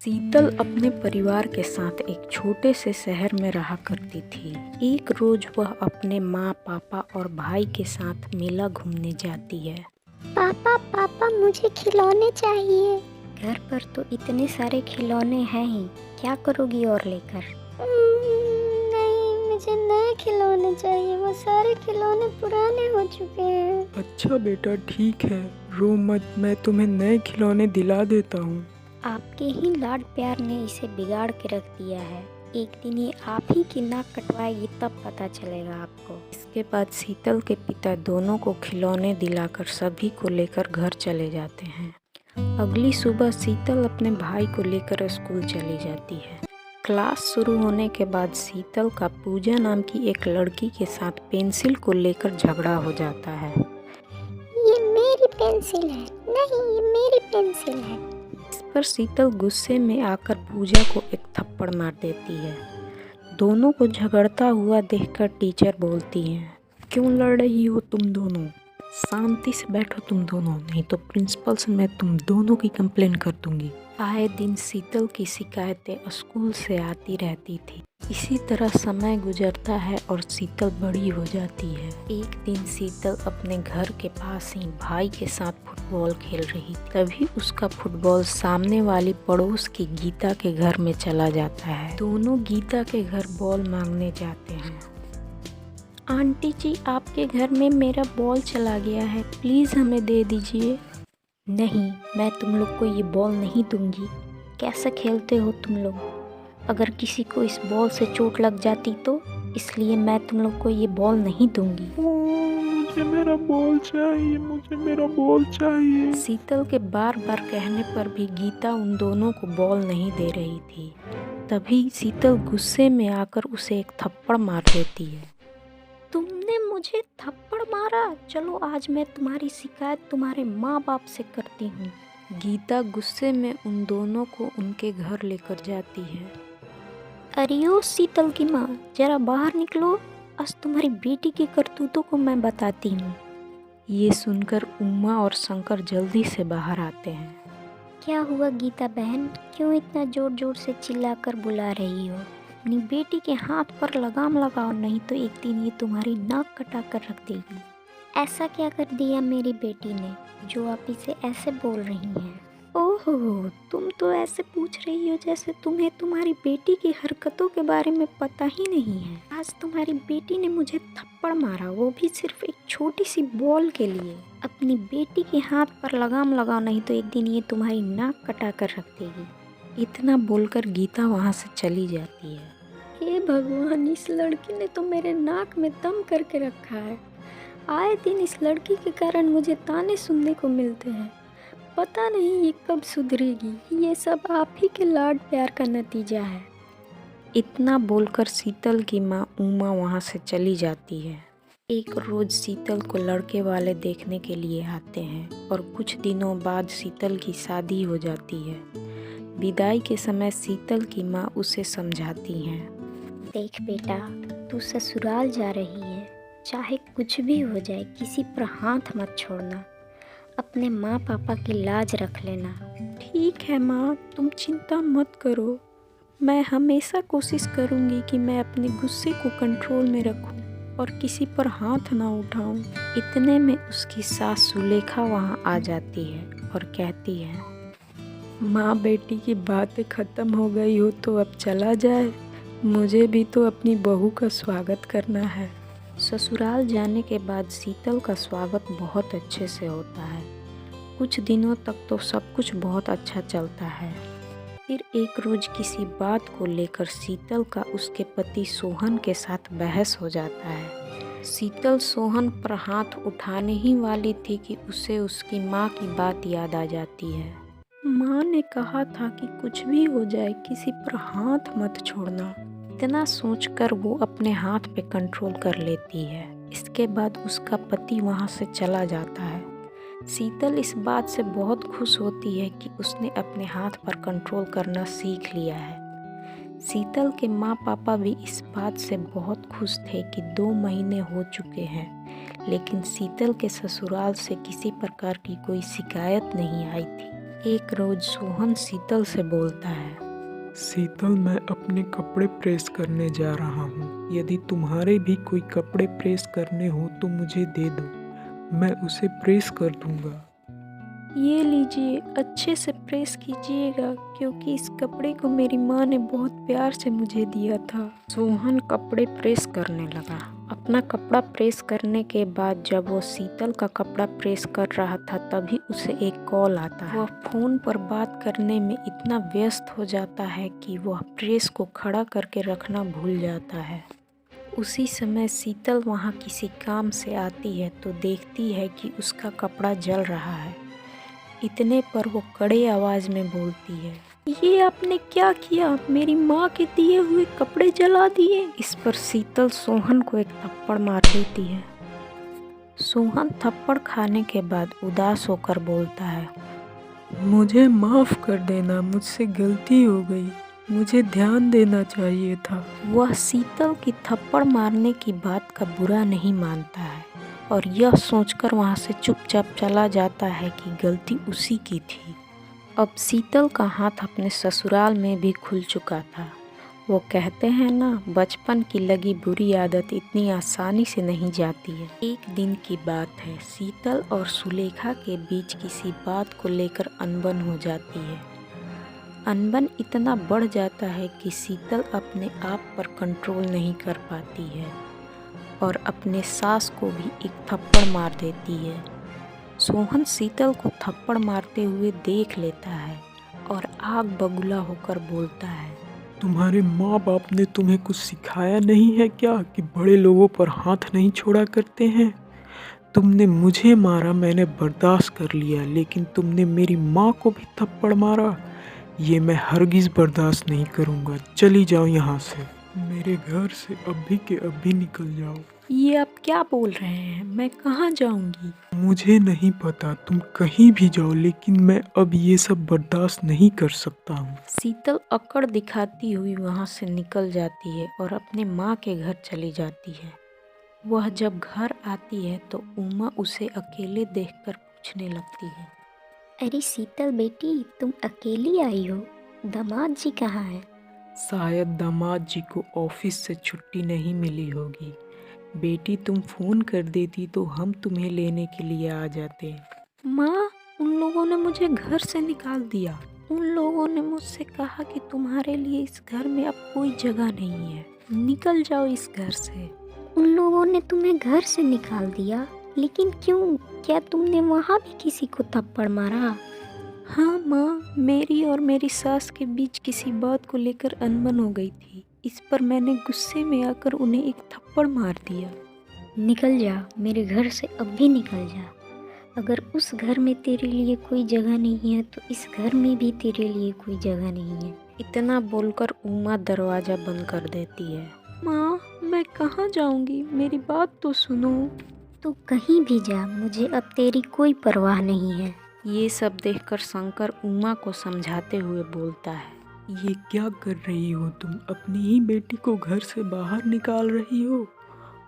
शीतल अपने परिवार के साथ एक छोटे से शहर में रहा करती थी। एक रोज वह अपने माँ, पापा और भाई के साथ मेला घूमने जाती है। पापा पापा मुझे खिलौने चाहिए। घर पर तो इतने सारे खिलौने हैं ही, क्या करोगी और लेकर? नहीं, मुझे नए खिलौने चाहिए, वो सारे खिलौने पुराने हो चुके हैं। अच्छा बेटा, ठीक है, रो मत, मैं तुम्हें नए खिलौने दिला देता हूँ। आपके ही लाड प्यार ने इसे बिगाड़ के रख दिया है। एक दिन ये आप ही की नाक कटवाएगी, तब पता चलेगा आपको। इसके बाद शीतल के पिता दोनों को खिलौने दिलाकर सभी को लेकर घर चले जाते हैं। अगली सुबह शीतल अपने भाई को लेकर स्कूल चली जाती है। क्लास शुरू होने के बाद शीतल का पूजा नाम की एक लड़की के साथ पेंसिल को लेकर झगड़ा हो जाता है। ये मेरी पेंसिल है। नहीं, ये मेरी पेंसिल है। इस पर शीतल गुस्से में आकर पूजा को एक थप्पड़ मार देती है। दोनों को झगड़ता हुआ देखकर टीचर बोलती हैं, क्यों लड़ रही हो तुम दोनों? शांति से बैठो तुम दोनों, नहीं तो प्रिंसिपल से मैं तुम दोनों की कंप्लेन कर दूंगी। आए दिन शीतल की शिकायतें स्कूल से आती रहती थी। इसी तरह समय गुजरता है और शीतल बड़ी हो जाती है। एक दिन शीतल अपने घर के पास ही भाई के साथ फुटबॉल खेल रही थी। तभी उसका फुटबॉल सामने वाली पड़ोस की गीता के घर में चला जाता है। दोनों गीता के घर बॉल मांगने जाते हैं। आंटी जी, आपके घर में मेरा बॉल चला गया है, प्लीज़ हमें दे दीजिए। नहीं, मैं तुम लोग को ये बॉल नहीं दूंगी। कैसे खेलते हो तुम लोग? अगर किसी को इस बॉल से चोट लग जाती तो, इसलिए मैं तुम लोग को ये बॉल नहीं दूंगी। मुझे मेरा बॉल चाहिए, मुझे मेरा बॉल चाहिए। शीतल के बार बार कहने पर भी गीता उन दोनों को बॉल नहीं दे रही थी। तभी शीतल गुस्से में आकर उसे एक थप्पड़ मार देती है। तुमने मुझे थप्पड़ मारा? चलो आज मैं तुम्हारी शिकायत तुम्हारे माँ बाप से करती हूँ। गीता गुस्से में उन दोनों को उनके घर लेकर जाती है। अरे ओ शीतल की माँ, जरा बाहर निकलो, आज तुम्हारी बेटी की करतूतों को मैं बताती हूँ। ये सुनकर उमा और शंकर जल्दी से बाहर आते हैं। क्या हुआ गीता बहन, क्यों इतना जोर जोर से चिल्लाकर बुला रही हो? अपनी बेटी के हाथ पर लगाम लगाओ, नहीं तो एक दिन ये तुम्हारी नाक कटा कर रख देगी। ऐसा क्या कर दिया मेरी बेटी ने जो आप इसे ऐसे बोल रही हैं? ओहो, तुम तो ऐसे पूछ रही हो जैसे तुम्हें तुम्हारी बेटी की हरकतों के बारे में पता ही नहीं है। आज तुम्हारी बेटी ने मुझे थप्पड़ मारा, वो भी सिर्फ एक छोटी सी बॉल के लिए। अपनी बेटी के हाथ पर लगाम लगाओ, नहीं तो एक दिन ये तुम्हारी नाक कटा कर रख देगी। इतना बोलकर गीता वहाँ से चली जाती है। हे भगवान, इस लड़की ने तो मेरे नाक में दम करके रखा है। आए दिन इस लड़की के कारण मुझे ताने सुनने को मिलते हैं। पता नहीं ये कब सुधरेगी। ये सब आप ही के लाड प्यार का नतीजा है। इतना बोलकर शीतल की माँ उमा वहाँ से चली जाती है। एक रोज शीतल को लड़के वाले देखने के लिए आते हैं और कुछ दिनों बाद शीतल की शादी हो जाती है। विदाई के समय शीतल की माँ उसे समझाती हैं, देख बेटा, तू ससुराल जा रही है, चाहे कुछ भी हो जाए किसी पर हाथ मत छोड़ना। अपने माँ पापा की लाज रख लेना। ठीक है माँ, तुम चिंता मत करो। मैं हमेशा कोशिश करूँगी कि मैं अपने गुस्से को कंट्रोल में रखूँ और किसी पर हाथ ना उठाऊँ। इतने में उसकी सास सुलेखा वहाँ आ जाती है और कहती है, माँ बेटी की बातें ख़त्म हो गई हो तो अब चला जाए, मुझे भी तो अपनी बहू का स्वागत करना है। ससुराल जाने के बाद शीतल का स्वागत बहुत अच्छे से होता है। कुछ दिनों तक तो सब कुछ बहुत अच्छा चलता है। फिर एक रोज किसी बात को लेकर शीतल का उसके पति सोहन के साथ बहस हो जाता है। शीतल सोहन पर हाथ उठाने ही वाली थी कि उसे उसकी माँ की बात याद आ जाती है। माँ ने कहा था कि कुछ भी हो जाए किसी पर हाथ मत छोड़ना। इतना सोचकर वो अपने हाथ पे कंट्रोल कर लेती है। इसके बाद उसका पति वहाँ से चला जाता है। शीतल इस बात से बहुत खुश होती है कि उसने अपने हाथ पर कंट्रोल करना सीख लिया है। शीतल के माँ पापा भी इस बात से बहुत खुश थे कि 2 महीने हो चुके हैं, लेकिन शीतल के ससुराल से किसी प्रकार की कोई शिकायत नहीं आई थी। एक रोज सोहन शीतल से बोलता है, शीतल, मैं अपने कपड़े प्रेस करने जा रहा हूँ। यदि तुम्हारे भी कोई कपड़े प्रेस करने हो तो मुझे दे दो, मैं उसे प्रेस कर दूंगा। ये लीजिए, अच्छे से प्रेस कीजिएगा क्योंकि इस कपड़े को मेरी माँ ने बहुत प्यार से मुझे दिया था। सोहन कपड़े प्रेस करने लगा। अपना कपड़ा प्रेस करने के बाद जब वो शीतल का कपड़ा प्रेस कर रहा था तभी उसे एक कॉल आता है। वह फ़ोन पर बात करने में इतना व्यस्त हो जाता है कि वह प्रेस को खड़ा करके रखना भूल जाता है। उसी समय शीतल वहाँ किसी काम से आती है तो देखती है कि उसका कपड़ा जल रहा है। इतने पर वो कड़े आवाज़ में बोलती है, ये आपने क्या किया? मेरी माँ के दिए हुए कपड़े जला दिए। इस पर शीतल सोहन को एक थप्पड़ मार देती है। सोहन थप्पड़ खाने के बाद उदास होकर बोलता है, मुझे माफ़ कर देना, मुझसे गलती हो गई, मुझे ध्यान देना चाहिए था। वह शीतल की थप्पड़ मारने की बात का बुरा नहीं मानता है और यह सोचकर वहाँ से चुपचाप चला जाता है कि गलती उसी की थी। अब शीतल का हाथ अपने ससुराल में भी खुल चुका था। वो कहते हैं ना, बचपन की लगी बुरी आदत इतनी आसानी से नहीं जाती है। एक दिन की बात है, शीतल और सुलेखा के बीच किसी बात को लेकर अनबन हो जाती है। अनबन इतना बढ़ जाता है कि शीतल अपने आप पर कंट्रोल नहीं कर पाती है और अपने सास को भी एक थप्पड़ मार देती है। सोहन शीतल को थप्पड़ मारते हुए देख लेता है और आग बबूला होकर बोलता है, तुम्हारे माँ बाप ने तुम्हें कुछ सिखाया नहीं है क्या कि बड़े लोगों पर हाथ नहीं छोड़ा करते हैं? तुमने मुझे मारा, मैंने बर्दाश्त कर लिया, लेकिन तुमने मेरी माँ को भी थप्पड़ मारा। ये मैं हरगिज़ बर्दाश्त नहीं करूँगा। चली जाओ यहाँ से, मेरे घर से अभी के अभी निकल जाओ। ये आप क्या बोल रहे हैं? मैं कहाँ जाऊंगी? मुझे नहीं पता, तुम कहीं भी जाओ, लेकिन मैं अब ये सब बर्दाश्त नहीं कर सकता हूँ। शीतल अकड़ दिखाती हुई वहाँ से निकल जाती है और अपने माँ के घर चली जाती है। वह जब घर आती है तो उमा उसे अकेले देखकर पूछने लगती है, अरे शीतल बेटी, तुम अकेली आई हो? दामाद जी कहाँ हैं? शायद दामाद जी को ऑफिस से छुट्टी नहीं मिली होगी। बेटी, तुम फ़ोन कर देती तो हम तुम्हें लेने के लिए आ जाते। माँ, उन लोगों ने मुझे घर से निकाल दिया। उन लोगों ने मुझसे कहा कि तुम्हारे लिए इस घर में अब कोई जगह नहीं है, निकल जाओ इस घर से। उन लोगों ने तुम्हें घर से निकाल दिया? लेकिन क्यों? क्या तुमने वहाँ भी किसी को थप्पड़ मारा? हाँ माँ, मेरी और मेरी सास के बीच किसी बात को लेकर अनबन हो गई थी। इस पर मैंने गुस्से में आकर उन्हें एक थप्पड़ मार दिया। निकल जा, मेरे घर से अब भी निकल जा। अगर उस घर में तेरे लिए कोई जगह नहीं है तो इस घर में भी तेरे लिए कोई जगह नहीं है। इतना बोलकर उमा दरवाज़ा बंद कर देती है। माँ, मैं कहाँ जाऊँगी? मेरी बात तो सुनो। तू कहीं भी जा, मुझे अब तेरी कोई परवाह नहीं है। ये सब देखकर शंकर उमा को समझाते हुए बोलता है, ये क्या कर रही हो तुम? अपनी ही बेटी को घर से बाहर निकाल रही हो।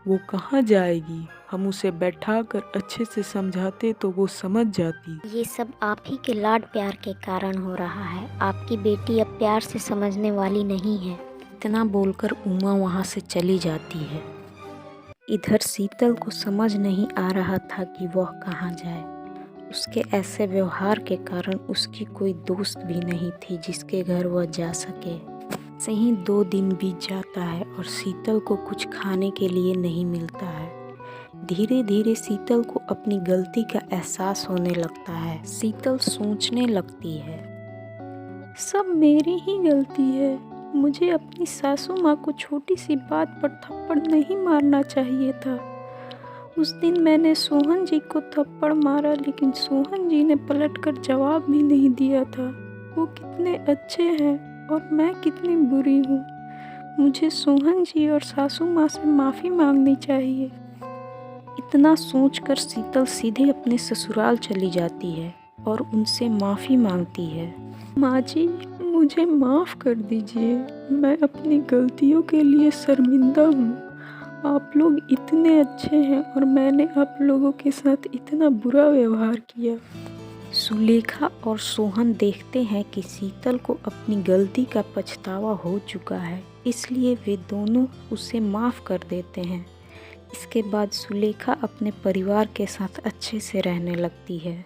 वो कहाँ जाएगी? हम उसे बैठाकर अच्छे से समझाते तो वो समझ जाती। ये सब आप ही के लाड प्यार के कारण हो रहा है। आपकी बेटी अब प्यार से समझने वाली नहीं है। इतना बोलकर उमा वहाँ से चली जाती है। इधर शीतल को समझ नहीं आ रहा था कि वह कहाँ जाए। उसके ऐसे व्यवहार के कारण उसकी कोई दोस्त भी नहीं थी जिसके घर वह जा सके। से ही 2 दिन बीत जाता है और शीतल को कुछ खाने के लिए नहीं मिलता है। धीरे धीरे शीतल को अपनी गलती का एहसास होने लगता है। शीतल सोचने लगती है, सब मेरी ही गलती है। मुझे अपनी सासू माँ को छोटी सी बात पर थप्पड़ नहीं मारना चाहिए था। उस दिन मैंने सोहन जी को थप्पड़ मारा, लेकिन सोहन जी ने पलटकर जवाब भी नहीं दिया था। वो कितने अच्छे हैं और मैं कितनी बुरी हूँ। मुझे सोहन जी और सासू माँ से माफ़ी मांगनी चाहिए। इतना सोचकर शीतल सीधे अपने ससुराल चली जाती है और उनसे माफ़ी मांगती है। माँ जी, मुझे माफ़ कर दीजिए, मैं अपनी गलतियों के लिए शर्मिंदा हूँ। आप लोग इतने अच्छे हैं और मैंने आप लोगों के साथ इतना बुरा व्यवहार किया। सुलेखा और सोहन देखते हैं कि शीतल को अपनी गलती का पछतावा हो चुका है, इसलिए वे दोनों उसे माफ़ कर देते हैं। इसके बाद सुलेखा अपने परिवार के साथ अच्छे से रहने लगती है।